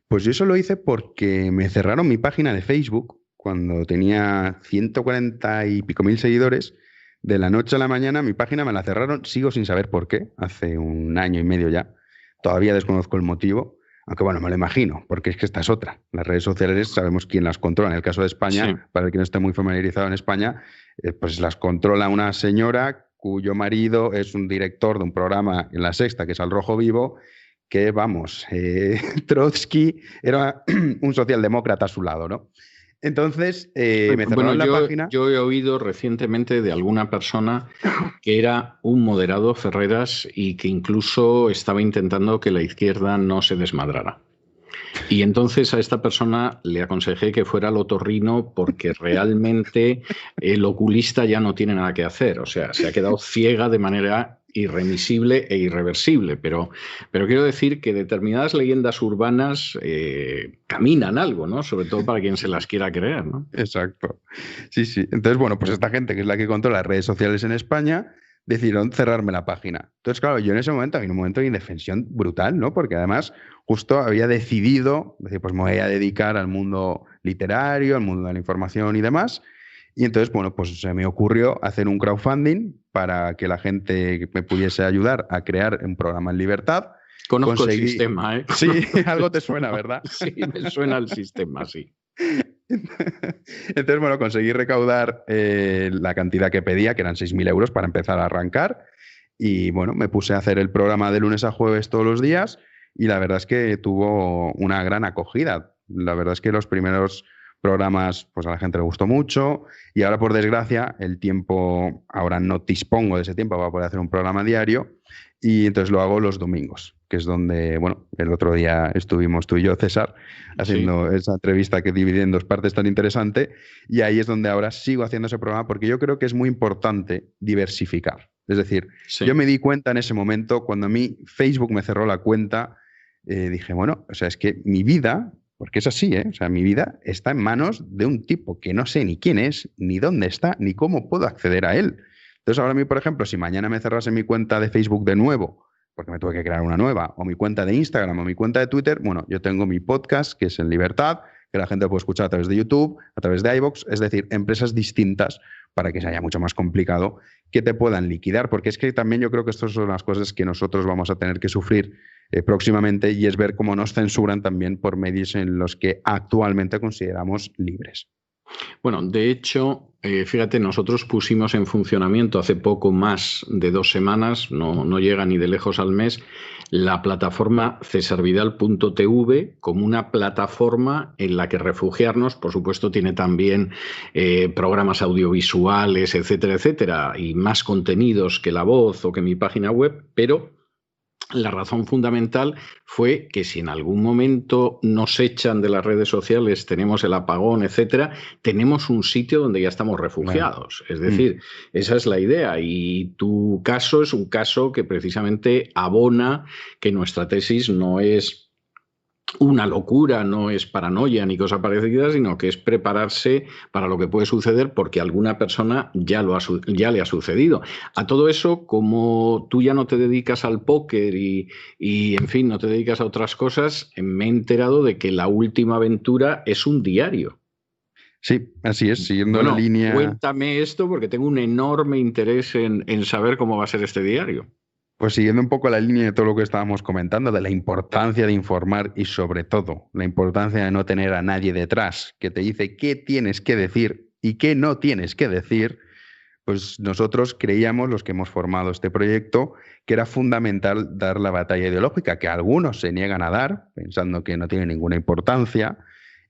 Speaker 2: Pues yo eso lo hice porque me cerraron mi página de Facebook cuando tenía 140 y pico mil seguidores. De la noche a la mañana mi página me la cerraron, sigo sin saber por qué, hace 1 año y medio ya. Todavía desconozco el motivo, aunque bueno, me lo imagino, porque es que esta es otra. Las redes sociales sabemos quién las controla. En el caso de España, sí, para el que no esté muy familiarizado en España, pues las controla una señora cuyo marido es un director de un programa en La Sexta, que es Al Rojo Vivo, que vamos, Trotsky era un socialdemócrata a su lado, ¿no? Entonces, me cerraron la página.
Speaker 1: Yo he oído recientemente de alguna persona que era un moderado Ferreras y que incluso estaba intentando que la izquierda no se desmadrara. Y entonces a esta persona le aconsejé que fuera al otorrino porque realmente el oculista ya no tiene nada que hacer. O sea, se ha quedado ciega de manera irremisible e irreversible. Pero quiero decir que determinadas leyendas urbanas caminan algo, ¿no? Sobre todo para quien se las quiera creer, ¿no?
Speaker 2: Exacto. Sí. Entonces, bueno, pues esta gente que es la que controla las redes sociales en España decidieron cerrarme la página. Entonces, claro, yo en ese momento, había un momento de indefensión brutal, ¿no? Porque además justo había decidido, decir, pues me voy a dedicar al mundo literario, al mundo de la información y demás. Y entonces, bueno, pues se me ocurrió hacer un crowdfunding para que la gente me pudiese ayudar a crear un programa en libertad.
Speaker 1: Conozco el sistema, ¿eh?
Speaker 2: Sí, algo te suena, ¿verdad?
Speaker 1: Sí, me suena el sistema, sí.
Speaker 2: Entonces, bueno, conseguí recaudar la cantidad que pedía, que eran 6.000 euros para empezar a arrancar. Y bueno, me puse a hacer el programa de lunes a jueves todos los días y la verdad es que tuvo una gran acogida. La verdad es que los primeros programas, pues a la gente le gustó mucho y ahora, por desgracia, el tiempo, ahora no dispongo de ese tiempo para poder hacer un programa diario y entonces lo hago los domingos, que es donde, bueno, el otro día estuvimos tú y yo, César, haciendo esa entrevista que divide en 2 partes tan interesante y ahí es donde ahora sigo haciendo ese programa porque yo creo que es muy importante diversificar. Es decir, yo me di cuenta en ese momento, cuando a mí Facebook me cerró la cuenta, dije, bueno, o sea, es que mi vida, porque es así, o sea, mi vida está en manos de un tipo que no sé ni quién es, ni dónde está, ni cómo puedo acceder a él. Entonces ahora a mí, por ejemplo, si mañana me cerrase mi cuenta de Facebook de nuevo, porque me tuve que crear una nueva, o mi cuenta de Instagram o mi cuenta de Twitter, bueno, yo tengo mi podcast, que es En Libertad, que la gente puede escuchar a través de YouTube, a través de iVoox, es decir, empresas distintas para que sea mucho más complicado que te puedan liquidar, porque es que también yo creo que estas son las cosas que nosotros vamos a tener que sufrir próximamente y es ver cómo nos censuran también por medios en los que actualmente consideramos libres.
Speaker 1: Bueno, de hecho, fíjate, nosotros pusimos en funcionamiento hace poco más de 2 semanas, no llega ni de lejos al mes, la plataforma cesarvidal.tv como una plataforma en la que refugiarnos. Por supuesto, tiene también programas audiovisuales, etcétera, etcétera, y más contenidos que La Voz o que mi página web, pero la razón fundamental fue que si en algún momento nos echan de las redes sociales, tenemos el apagón, etcétera, tenemos un sitio donde ya estamos
Speaker 2: Claro.
Speaker 1: refugiados. Es decir, esa es la idea. Y tu caso es un caso que precisamente abona que nuestra tesis no es una locura, no es paranoia ni cosa parecida, sino que es prepararse para lo que puede suceder porque a alguna persona ya le ha sucedido. A todo eso, como tú ya no te dedicas al póker en fin, no te dedicas a otras cosas, me he enterado de que la última aventura es un diario.
Speaker 2: Sí, así es, siguiendo la
Speaker 1: Bueno,
Speaker 2: línea.
Speaker 1: cuéntame esto porque tengo un enorme interés en saber cómo va a ser este diario.
Speaker 2: Pues siguiendo un poco la línea de todo lo que estábamos comentando, de la importancia de informar y sobre todo la importancia de no tener a nadie detrás que te dice qué tienes que decir y qué no tienes que decir, pues nosotros creíamos, los que hemos formado este proyecto, que era fundamental dar la batalla ideológica, que algunos se niegan a dar, pensando que no tiene ninguna importancia,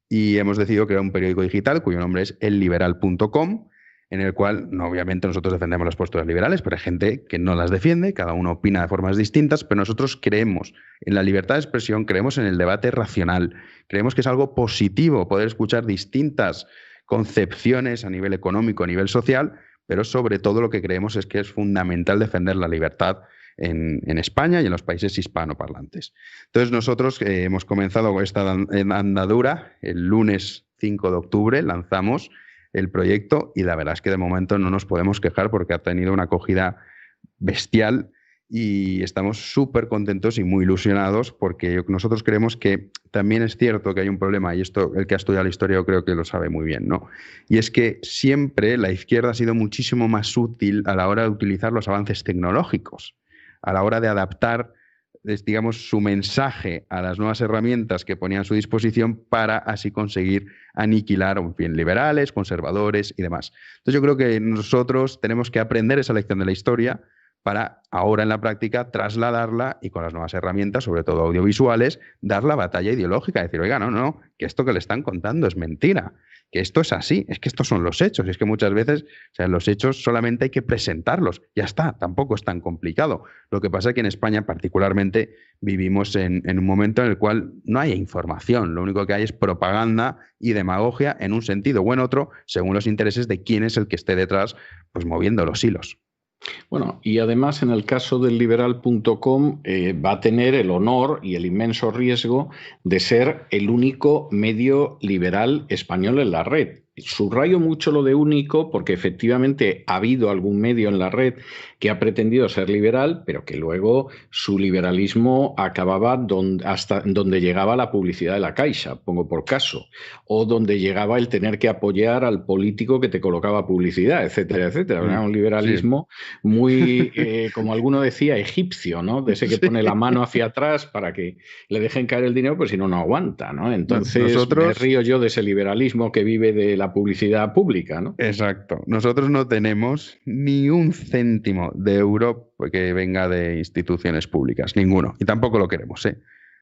Speaker 2: y hemos decidido crear un periódico digital cuyo nombre es elliberal.com, en el cual, no, obviamente, nosotros defendemos las posturas liberales, pero hay gente que no las defiende, cada uno opina de formas distintas, pero nosotros creemos en la libertad de expresión, creemos en el debate racional, creemos que es algo positivo poder escuchar distintas concepciones a nivel económico, a nivel social, pero sobre todo lo que creemos es que es fundamental defender la libertad en España y en los países hispanoparlantes. Entonces nosotros hemos comenzado con esta andadura, el lunes 5 de octubre lanzamos el proyecto y la verdad es que de momento no nos podemos quejar porque ha tenido una acogida bestial y estamos súper contentos y muy ilusionados porque nosotros creemos que también es cierto que hay un problema, y esto el que ha estudiado la historia yo creo que lo sabe muy bien, ¿no? Y es que siempre la izquierda ha sido muchísimo más útil a la hora de utilizar los avances tecnológicos, a la hora de adaptar, digamos, su mensaje a las nuevas herramientas que ponía a su disposición para así conseguir aniquilar, en fin, liberales, conservadores y demás. Entonces yo creo que nosotros tenemos que aprender esa lección de la historia para ahora en la práctica trasladarla y con las nuevas herramientas, sobre todo audiovisuales, dar la batalla ideológica, decir, oiga, no, que esto que le están contando es mentira, que esto es así, es que estos son los hechos, y es que muchas veces, o sea, los hechos solamente hay que presentarlos, ya está, tampoco es tan complicado. Lo que pasa es que en España particularmente vivimos en un momento en el cual no hay información, lo único que hay es propaganda y demagogia en un sentido o en otro, según los intereses de quién es el que esté detrás, pues moviendo los hilos.
Speaker 1: Bueno, y además en el caso del liberal.com va a tener el honor y el inmenso riesgo de ser el único medio liberal español en la red. Subrayo mucho lo de único porque efectivamente ha habido algún medio en la red que ha pretendido ser liberal, pero que luego su liberalismo acababa hasta donde llegaba la publicidad de la Caixa, pongo por caso, o donde llegaba el tener que apoyar al político que te colocaba publicidad, etcétera, etcétera. Era un
Speaker 2: Sí.
Speaker 1: liberalismo muy, como alguno decía, egipcio, ¿no? De ese que pone la
Speaker 2: Sí.
Speaker 1: mano hacia atrás para que le dejen caer el dinero, pues si no, no aguanta, ¿no? Entonces me
Speaker 2: Nosotros,
Speaker 1: río yo de ese liberalismo que vive de la publicidad pública, ¿no?
Speaker 2: exacto, nosotros no tenemos ni un céntimo de euro que venga de instituciones públicas, ninguno, y tampoco lo queremos, ¿eh?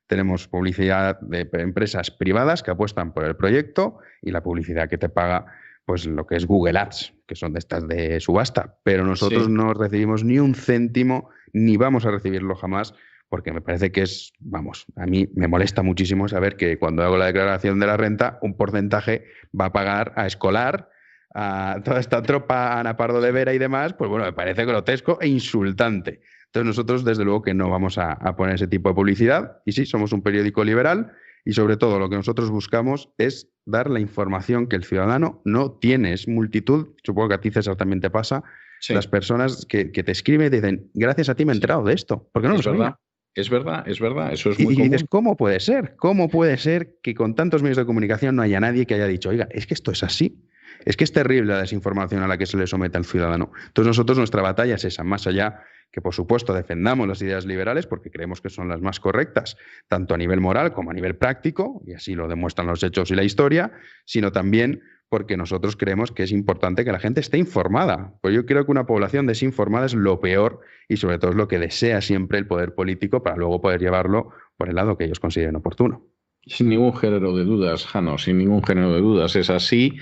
Speaker 2: Tenemos publicidad de empresas privadas que apuestan por el proyecto y la publicidad que te paga, pues lo que es Google Ads, que son de estas de subasta, pero nosotros
Speaker 1: Sí.
Speaker 2: no recibimos ni un céntimo, ni vamos a recibirlo jamás, porque me parece que es, vamos, a mí me molesta muchísimo saber que cuando hago la declaración de la renta, un porcentaje va a pagar a Escolar, a toda esta tropa, Ana Pardo de Vera y demás, pues bueno, me parece grotesco e insultante. Entonces nosotros, desde luego, que no vamos a poner ese tipo de publicidad. Y sí, somos un periódico liberal y sobre todo lo que nosotros buscamos es dar la información que el ciudadano no tiene. Es multitud, supongo que a ti, César, también te pasa, las
Speaker 1: Sí,
Speaker 2: personas que te escriben y te dicen, gracias a ti me he
Speaker 1: sí,
Speaker 2: enterado de esto, porque no lo
Speaker 1: es
Speaker 2: sabía.
Speaker 1: verdad, es verdad, es verdad, eso es
Speaker 2: Y
Speaker 1: muy
Speaker 2: dices,
Speaker 1: común.
Speaker 2: ¿cómo puede ser? ¿Cómo puede ser que con tantos medios de comunicación no haya nadie que haya dicho, oiga, es que esto es así? Es que es terrible la desinformación a la que se le somete al ciudadano. Entonces nosotros nuestra batalla es esa, más allá que por supuesto defendamos las ideas liberales porque creemos que son las más correctas, tanto a nivel moral como a nivel práctico, y así lo demuestran los hechos y la historia, sino también porque nosotros creemos que es importante que la gente esté informada. Pues yo creo que una población desinformada es lo peor y sobre todo es lo que desea siempre el poder político para luego poder llevarlo por el lado que ellos consideren oportuno.
Speaker 1: Sin ningún género de dudas, Jano, sin ningún género de dudas, es así.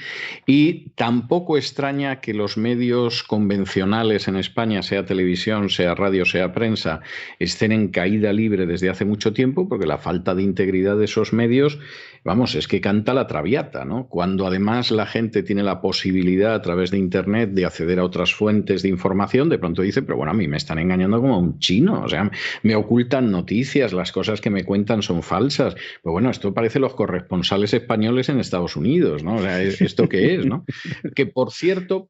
Speaker 1: Y tampoco extraña que los medios convencionales en España, sea televisión, sea radio, sea prensa, estén en caída libre desde hace mucho tiempo, porque la falta de integridad de esos medios, vamos, es que canta la traviata, ¿no? Cuando además la gente tiene la posibilidad a través de Internet de acceder a otras fuentes de información, de pronto dice, pero bueno, a mí me están engañando como a un chino, o sea, me ocultan noticias, las cosas que me cuentan son falsas. Pues bueno, esto parece los corresponsales españoles en Estados Unidos, ¿no? O sea, ¿esto qué es, no? Que por cierto,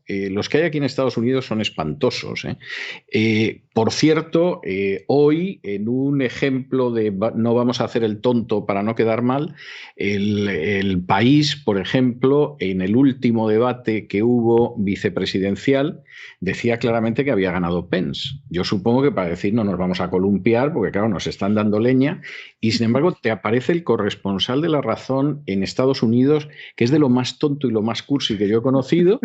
Speaker 1: los que hay aquí en Estados Unidos son espantosos, ¿eh? Por cierto, hoy, en un ejemplo de no vamos a hacer el tonto para no quedar mal, el País, por ejemplo, en el último debate que hubo vicepresidencial, decía claramente que había ganado Pence. Yo supongo que para decir no nos vamos a columpiar, porque claro, nos están dando leña, y sin embargo te aparece el corresponsal de La Razón en Estados Unidos, que es de lo más tonto y lo más cursi que yo he conocido,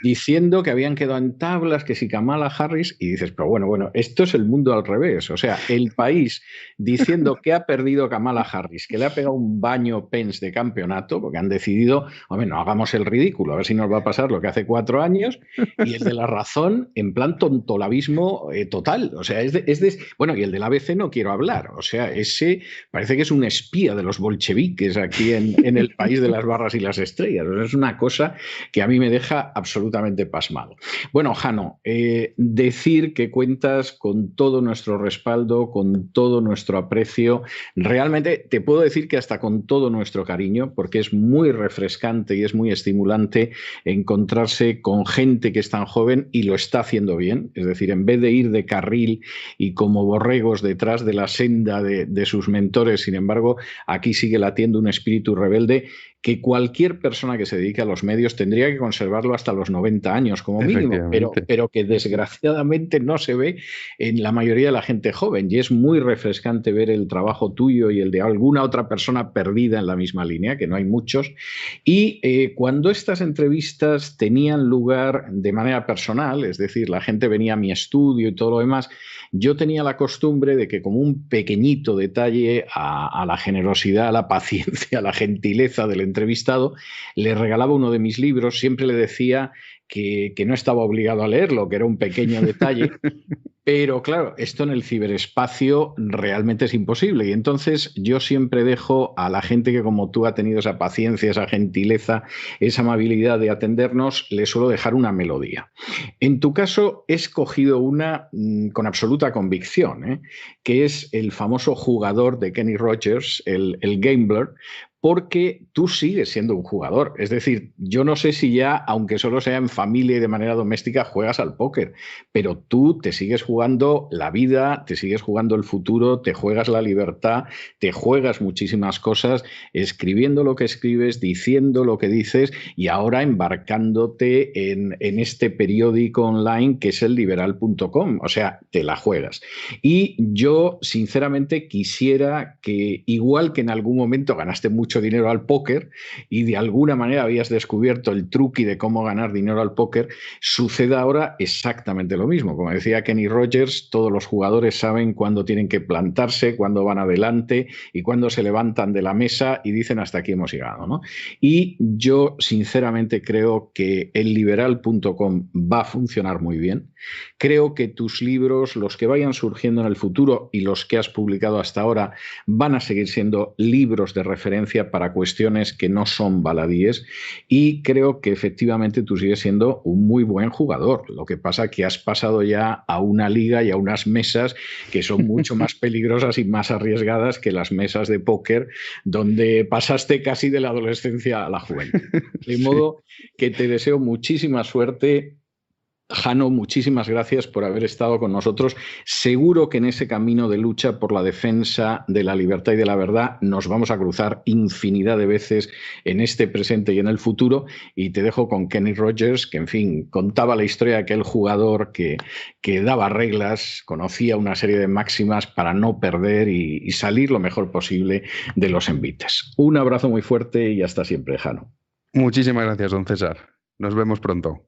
Speaker 1: diciendo que habían quedado en tablas, que si Kamala Harris, y dices, pero bueno, esto es el mundo al revés. O sea, el País diciendo que ha perdido Kamala Harris, que le ha pegado un baño Pence de campeonato, porque han decidido, hombre, no hagamos el ridículo, a ver si nos va a pasar lo que hace 4 años, y el de La Razón en plan tontolabismo total. O sea, bueno, y el del ABC no quiero hablar. O sea, ese parece que es un espía de los bolcheviques aquí en el país de las barras y las estrellas. O sea, es una cosa que a mí me deja absolutamente pasmado. Bueno, Jano, decir que cuentas con todo nuestro respaldo, con todo nuestro aprecio. Realmente te puedo decir que hasta con todo nuestro cariño, porque es muy refrescante y es muy estimulante encontrarse con gente que es tan joven y lo está haciendo bien. Es decir, en vez de ir de carril y como borregos detrás de la senda de sus mentores, sin embargo, aquí sigue latiendo un espíritu rebelde que cualquier persona que se dedique a los medios tendría que conservarlo hasta los 90 años como mínimo, pero que desgraciadamente no se ve en la mayoría de la gente joven, y es muy refrescante ver el trabajo tuyo y el de alguna otra persona perdida en la misma línea, que no hay muchos, y cuando estas entrevistas tenían lugar de manera personal, es decir, la gente venía a mi estudio y todo lo demás, yo tenía la costumbre de que como un pequeñito detalle a la generosidad, a la paciencia, a la gentileza del entrevistado, le regalaba uno de mis libros, siempre le decía que no estaba obligado a leerlo, que era un pequeño detalle, pero claro, esto en el ciberespacio realmente es imposible, y entonces yo siempre dejo a la gente que como tú ha tenido esa paciencia, esa gentileza, esa amabilidad de atendernos, le suelo dejar una melodía. En tu caso he escogido una con absoluta convicción, que es el famoso jugador de Kenny Rogers, el Gambler, porque tú sigues siendo un jugador. Es decir, yo no sé si ya, aunque solo sea en familia y de manera doméstica, juegas al póker, pero tú te sigues jugando la vida, te sigues jugando el futuro, te juegas la libertad, te juegas muchísimas cosas, escribiendo lo que escribes, diciendo lo que dices y ahora embarcándote en este periódico online que es el liberal.com. O sea, te la juegas. Y yo, sinceramente, quisiera que, igual que en algún momento ganaste mucho dinero al póker y de alguna manera habías descubierto el truqui de cómo ganar dinero al póker, suceda ahora exactamente lo mismo. Como decía Kenny Rogers, todos los jugadores saben cuándo tienen que plantarse, cuándo van adelante y cuándo se levantan de la mesa y dicen hasta aquí hemos llegado, ¿no? Y yo sinceramente creo que el liberal.com va a funcionar muy bien. Creo que tus libros, los que vayan surgiendo en el futuro y los que has publicado hasta ahora, van a seguir siendo libros de referencia para cuestiones que no son baladíes, y creo que efectivamente tú sigues siendo un muy buen jugador. Lo que pasa es que has pasado ya a una liga y a unas mesas que son mucho más peligrosas y más arriesgadas que las mesas de póker, donde pasaste casi de la adolescencia a la juventud. De modo que te deseo muchísima suerte. Jano, muchísimas gracias por haber estado con nosotros. Seguro que en ese camino de lucha por la defensa de la libertad y de la verdad nos vamos a cruzar infinidad de veces en este presente y en el futuro. Y te dejo con Kenny Rogers, que en fin, contaba la historia de aquel jugador que daba reglas, conocía una serie de máximas para no perder y salir lo mejor posible de los envites. Un abrazo muy fuerte y hasta siempre, Jano.
Speaker 2: Muchísimas gracias, don César. Nos vemos pronto.